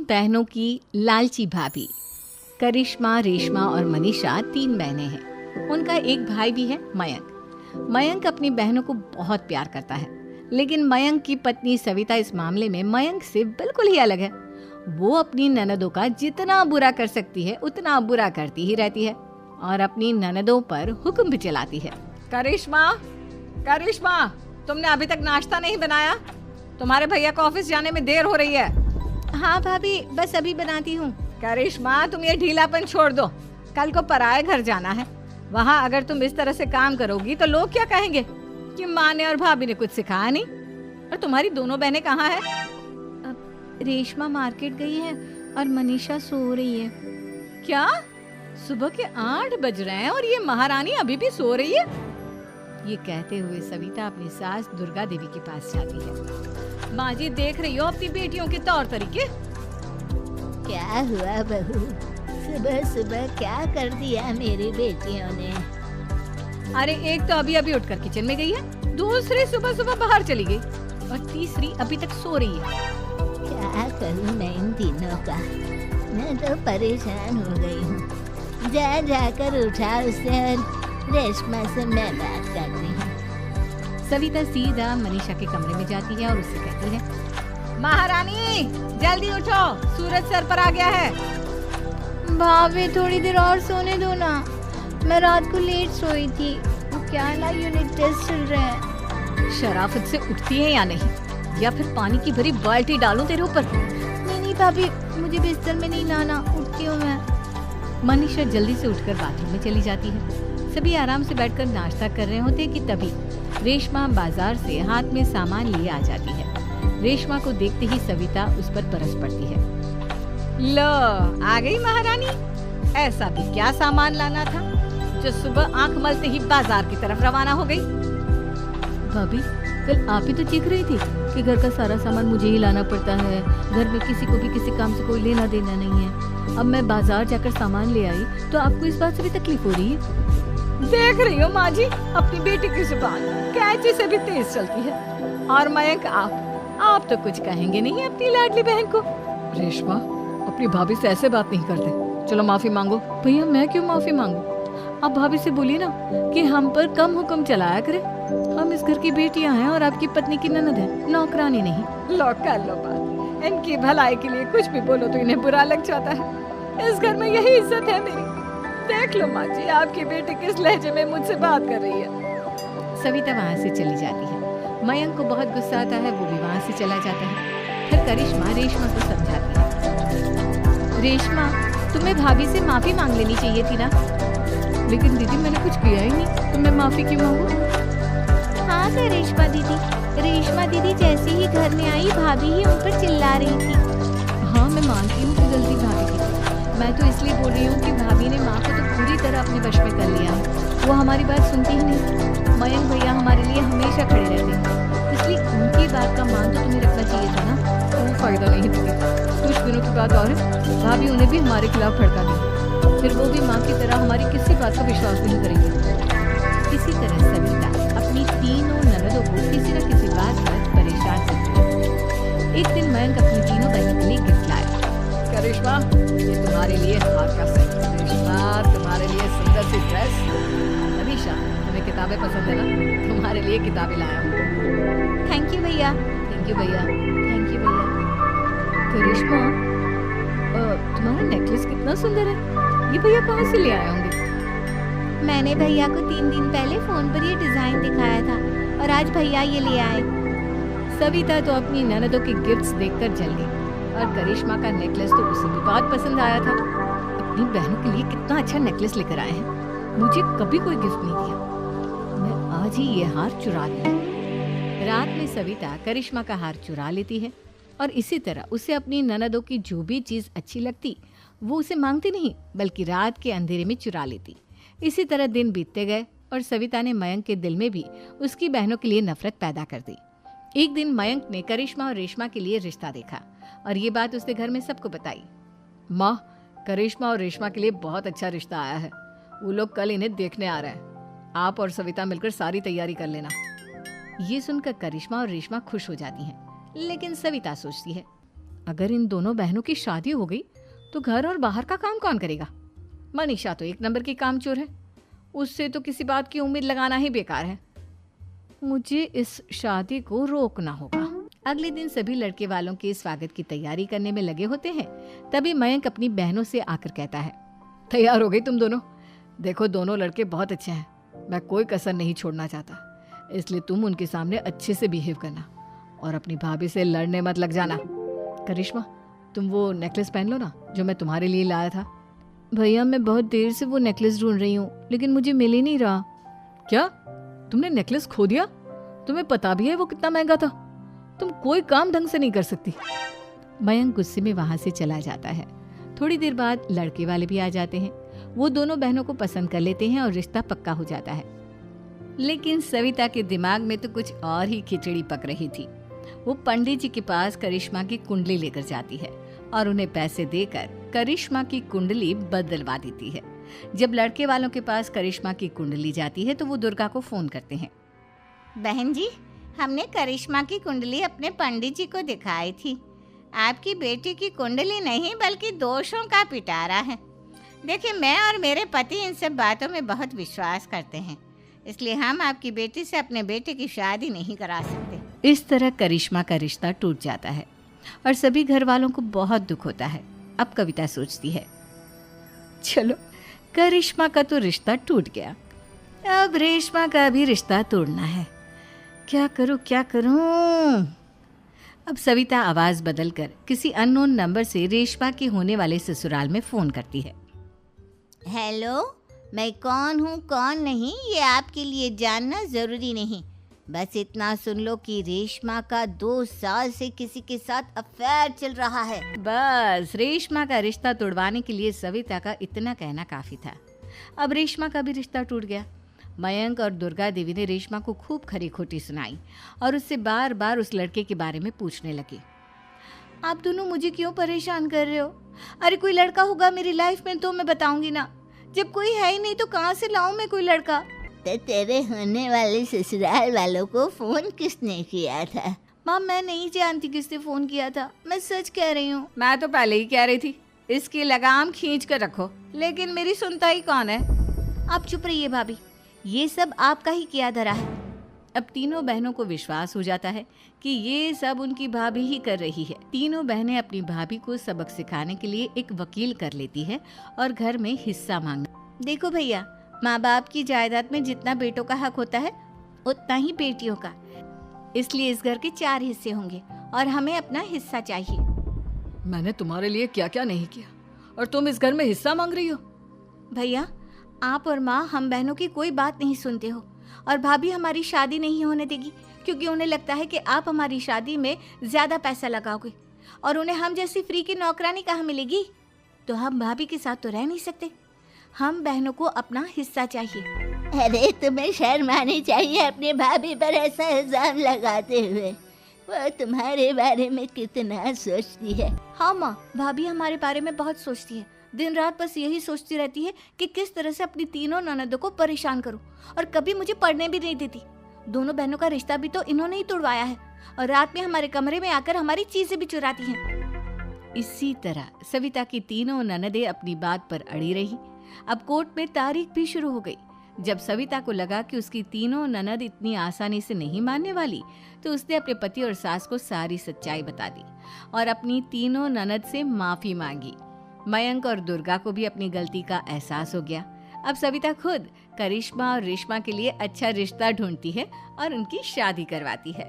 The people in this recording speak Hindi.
बहनों की लालची भाभी। करिश्मा, रेशमा और मनीषा 3 बहनें हैं। उनका एक भाई भी है, मयंक। मयंक अपनी बहनों को बहुत प्यार करता है, लेकिन मयंक की पत्नी सविता इस मामले में मयंक से बिल्कुल ही अलग है। वो अपनी ननदों का जितना बुरा कर सकती है उतना बुरा करती ही रहती है और अपनी ननदों पर हुक्म भी चलाती है। करिश्मा, करिश्मा, तुमने अभी तक नाश्ता नहीं बनाया? तुम्हारे भैया को ऑफिस जाने में देर हो रही है। हाँ भाभी, बस अभी बनाती हूँ। करिश्मा, तुम ये ढीलापन छोड़ दो। कल को पराये घर जाना है। वहाँ अगर तुम इस तरह से काम करोगी तो लोग क्या कहेंगे कि माँ ने और भाभी ने कुछ सिखाया नहीं। और तुम्हारी दोनों बहनें कहाँ है? रेशमा मार्केट गई है और मनीषा सो रही है। क्या? सुबह के 8 बज रहे हैं और ये महारानी अभी भी सो रही है? ये कहते हुए सविता अपनी सास दुर्गा देवी के पास जाती है। माँ जी, देख रही हो अपनी बेटियों के तौर तरीके? क्या हुआ बहू, सुबह सुबह क्या कर दिया मेरी बेटियों ने? अरे एक तो अभी अभी उठकर किचन में गई है, दूसरी सुबह सुबह बाहर चली गई और तीसरी अभी तक सो रही है। क्या करूं मैं इन तीनों का, मैं तो परेशान हो गई हूँ। जाकर उठा उसे और रेशमा से मैं बात करती हूँ। सविता सीधा मनीषा के कमरे में जाती है और उससे कहती है, महारानी जल्दी उठो, सूरज सर पर आ गया है। भाभी थोड़ी देर और सोने दो ना, मैं रात को लेट सोई थी। वो क्या ना, यूनिट टेस्ट चल रहे हैं। शराफत से उठती है या नहीं, या फिर पानी की भरी बाल्टी डालूं तेरे ऊपर? नहीं भाभी, मुझे बिस्तर में नहीं लाना, उठती हूँ मैं। मनीषा जल्दी से उठकर बाथरूम में चली जाती है। सभी आराम से बैठकर नाश्ता कर रहे होते कि तभी रेशमा बाजार से हाथ में सामान लिए आ जाती है। रेशमा को देखते ही सविता उस पर बरस पड़ती है। लो, आ गई महारानी। ऐसा भी क्या सामान लाना था जो सुबह आंख मलते ही बाजार की तरफ रवाना हो गई? भाभी, कल आप ही तो चीख रही थी कि घर का सारा सामान मुझे ही लाना पड़ता है, घर में किसी को भी किसी काम से कोई लेना देना नहीं है। अब मैं बाजार जाकर सामान ले आई तो आपको इस बात से भी तकलीफ हो रही है? देख रही हो माँ जी, अपनी बेटी की जुबान कैंची से भी तेज चलती है। और मयंक, आप तो कुछ कहेंगे नहीं अपनी लाडली बहन को? रेशमा, अपनी भाभी से ऐसे बात नहीं करते। चलो माफी मांगो। भैया, मैं क्यों माफी मांगू? आप भाभी से बोलिए ना कि हम पर कम हुक्म चलाया करे। हम इस घर की बेटियां हैं और आपकी पत्नी की ननद है, नौकरानी नहीं। लो कर लो बात। इनकी भलाई के लिए कुछ भी बोलो तो इन्हें बुरा लग जाता है। इस घर में यही इज्जत है मेरी। देख लो माँ जी, आपकी बेटी किस लहजे में मुझसे बात कर रही है। सविता वहाँ से चली जाती है। मयंक को बहुत गुस्सा आता है, वो भी वहाँ से चला जाता है। फिर करिश्मा रेशमा को समझाती है। रेशमा, तुम्हें भाभी से माफी मांग लेनी चाहिए थी ना। लेकिन दीदी, मैंने कुछ किया ही नहीं तो मैं माफी क्यों मांगू? हाँ रेशमा दीदी जैसे ही घर में आई, भाभी ही उन पर चिल्ला रही थी। हाँ, मैं मानती हूँ कि गलती भाभी की थी। मैं तो इसलिए बोल रही हूँ कि भाभी ने माँ को तो पूरी तरह अपने वश में कर लिया है। वो हमारी बात सुनती ही नहीं। मयंक भैया हमारे लिए हमेशा खड़े रहते हैं, इसलिए उनकी बात का मान तो तुम्हें रखना चाहिए था ना। कोई फायदा नहीं हुआ। कुछ दिनों की बात और है, भाभी उन्हें भी हमारे खिलाफ भड़का दी। फिर वो भी माँ की तरह हमारी किसी बात का विश्वास नहीं करेंगे। इसी तरह सविता अपनी तीनों ननदों को किसी न किसी बात पर परेशान करती है। एक दिन मयंक अपनी तीनों बहनों के लिए गिफ्ट लाया। करिश्मा, ये तुम्हारे लिए हार का सेट। रेशमा, तुम्हारे लिए सुंदर सी ड्रेस। मनीषा, तुम्हें किताबें पसंद है ना, तुम्हारे लिए किताबें लाया हूँ। थैंक यू भैया। थैंक यू भैया। थैंक यू भैया। करिश्मा, तुम्हारा नेकलेस कितना सुंदर है। ये भैया कहाँ से ले आए होंगे? मैंने भैया को 3 दिन पहले फोन पर ये डिजाइन दिखाया था और आज भैया ये ले आए। सविता तो अपनी ननदों के गिफ्ट्स देखकर जल गई और करिश्मा का नेकलेस तो उसे भी बहुत पसंद आया था। अपनी बहनों के लिए कितना अच्छा नेकलेस लेकर आए हैं, मुझे कभी कोई गिफ्ट नहीं दिया। मैं आज ही ये हार चुरा लूं। रात में सविता करिश्मा का हार चुरा लेती है और इसी तरह उसे अपनी ननदों की जो भी चीज अच्छी लगती वो उसे मांगती नहीं, बल्कि रात के अंधेरे में चुरा लेती। इसी तरह दिन बीतते गए और सविता ने मयंक के दिल में भी उसकी बहनों के लिए नफरत पैदा कर दी। एक दिन मयंक ने करिश्मा और रेशमा के लिए रिश्ता देखा और ये बात उसने घर में सबको बताई। माँ, करिश्मा और रेशमा के लिए बहुत अच्छा रिश्ता आया है। वो लोग कल इन्हें देखने आ रहे हैं। आप और सविता मिलकर सारी तैयारी कर लेना। ये सुनकर करिश्मा और रेशमा खुश हो जाती हैं, लेकिन सविता सोचती है, अगर इन दोनों बहनों की शादी हो गई तो घर और बाहर का काम कौन करेगा? मनीषा तो एक नंबर की कामचोर है, उससे तो किसी बात की उम्मीद लगाना ही बेकार है। मुझे इस शादी को रोकना होगा। अगले दिन सभी लड़के वालों के स्वागत की तैयारी करने में लगे होते हैं। तभी मयंक अपनी बहनों से आकर कहता है, तैयार हो गई तुम दोनों? देखो दोनों लड़के बहुत अच्छे हैं, मैं कोई कसर नहीं छोड़ना चाहता, इसलिए तुम उनके सामने अच्छे से बिहेव करना और अपनी भाभी से लड़ने मत लग जाना। करिश्मा, तुम वो नेकलेस पहन लो ना जो मैं तुम्हारे लिए लाया था। भैया मैं बहुत देर से वो नेकलेस ढूंढ रही हूँ, लेकिन मुझे मिल ही नहीं रहा। क्या तुमने नेकलेस खो दिया? तुम्हें पता भी है वो कितना महंगा था? तुम कोई काम ढंग से नहीं कर सकती। मयंक गुस्से में वहां से चला जाता है। थोड़ी देर बाद लड़के वाले भी आ जाते हैं। वो दोनों बहनों को पसंद कर लेते हैं और रिश्ता पक्का हो जाता है। लेकिन सविता के दिमाग में तो कुछ और ही खिचड़ी पक रही थी। वो पंडित जी के पास करिश्मा की कुंडली लेकर जाती है और उन्हें पैसे देकर करिश्मा की कुंडली बदलवा देती है। जब लड़के वालों के पास करिश्मा की कुंडली जाती है तो वो दुर्गा को फोन करते हैं। बहन जी, हमने करिश्मा की कुंडली अपने पंडित जी को दिखाई थी। आपकी बेटी की कुंडली नहीं बल्कि दोषों का पिटारा है। देखिए, मैं और मेरे पति इन सब बातों में बहुत विश्वास करते हैं, इसलिए हम आपकी बेटी से अपने बेटे की शादी नहीं करा सकते। इस तरह करिश्मा का रिश्ता टूट जाता है और सभी घर वालों को बहुत दुख होता है। अब कविता सोचती है, चलो करिश्मा का तो रिश्ता टूट गया, अब रेशमा का भी रिश्ता तोड़ना है। क्या करूं? अब सविता आवाज बदलकर किसी अननोन नंबर से रेशमा के होने वाले ससुराल में फोन करती है। हेलो, मैं कौन हूँ कौन नहीं ये आपके लिए जानना ज़रूरी नहीं। बस इतना सुन लो कि रेशमा का 2 साल से किसी के साथ अफेयर चल रहा है। बस रेशमा का रिश्ता तोड़वाने के लिए सविता का इतना कहना काफी था। अब रेशमा का भी रिश्ता टूट गया। मयंक और दुर्गा देवी ने रेशमा को खूब खरी खोटी सुनाई और उससे बार बार उस लड़के के बारे में पूछने लगे। आप दोनों मुझे क्यों परेशान कर रहे हो? अरे कोई लड़का होगा मेरी लाइफ में तो मैं बताऊंगी ना, जब कोई है ही नहीं तो कहाँ से लाऊं मैं कोई लड़का? तो तेरे होने वाले ससुराल वालों को फोन किसने किया था? माँ मैं नहीं जानती किसने फोन किया था, मैं सच कह रही हूँ। मैं तो पहले ही कह रही थी इसकी लगाम खींच कर रखो, लेकिन मेरी सुनता ही कौन है। आप चुप रहिए भाभी, ये सब आपका ही किया धरा है। अब तीनों बहनों को विश्वास हो जाता है कि ये सब उनकी भाभी ही कर रही है। तीनों बहनें अपनी भाभी को सबक सिखाने के लिए एक वकील कर लेती है और घर में हिस्सा मांगना। देखो भैया, माँ बाप की जायदाद में जितना बेटों का हक होता है उतना ही बेटियों का, इसलिए इस घर के 4 हिस्से होंगे और हमें अपना हिस्सा चाहिए। मैंने तुम्हारे लिए क्या क्या नहीं किया और तुम इस घर में हिस्सा मांग रही हो? भैया, आप और माँ हम बहनों की कोई बात नहीं सुनते हो और भाभी हमारी शादी नहीं होने देगी क्योंकि उन्हें लगता है कि आप हमारी शादी में ज्यादा पैसा लगाओगे और उन्हें हम जैसी फ्री की नौकरानी कहाँ मिलेगी। तो हम भाभी के साथ तो रह नहीं सकते, हम बहनों को अपना हिस्सा चाहिए। अरे तुम्हें शर्म आनी चाहिए अपनी भाभी पर ऐसा इल्जाम लगाते हुए। वो तुम्हारे बारे में कितना सोचती है। हाँ माँ, भाभी हमारे बारे में बहुत सोचती है। दिन रात बस यही सोचती रहती है कि किस तरह से अपनी तीनों ननदों को परेशान करूं और कभी मुझे पढ़ने भी नहीं देती। दोनों बहनों का रिश्ता भी तो इन्होंने ही तोड़वाया है और रात में हमारे कमरे में आकर हमारी चीजें भी चुराती हैं। इसी तरह सविता की तीनों ननदें अपनी बात पर अड़ी रही। अब कोर्ट में तारीख भी शुरू हो गई। जब सविता को लगा कि उसकी तीनों ननद इतनी आसानी से नहीं मानने वाली, तो उसने अपने पति और सास को सारी सच्चाई बता दी और अपनी तीनों ननद से माफी मांगी। मयंक और दुर्गा को भी अपनी गलती का एहसास हो गया। अब सविता खुद करिश्मा और रेशमा के लिए अच्छा रिश्ता ढूंढती है और उनकी शादी करवाती है।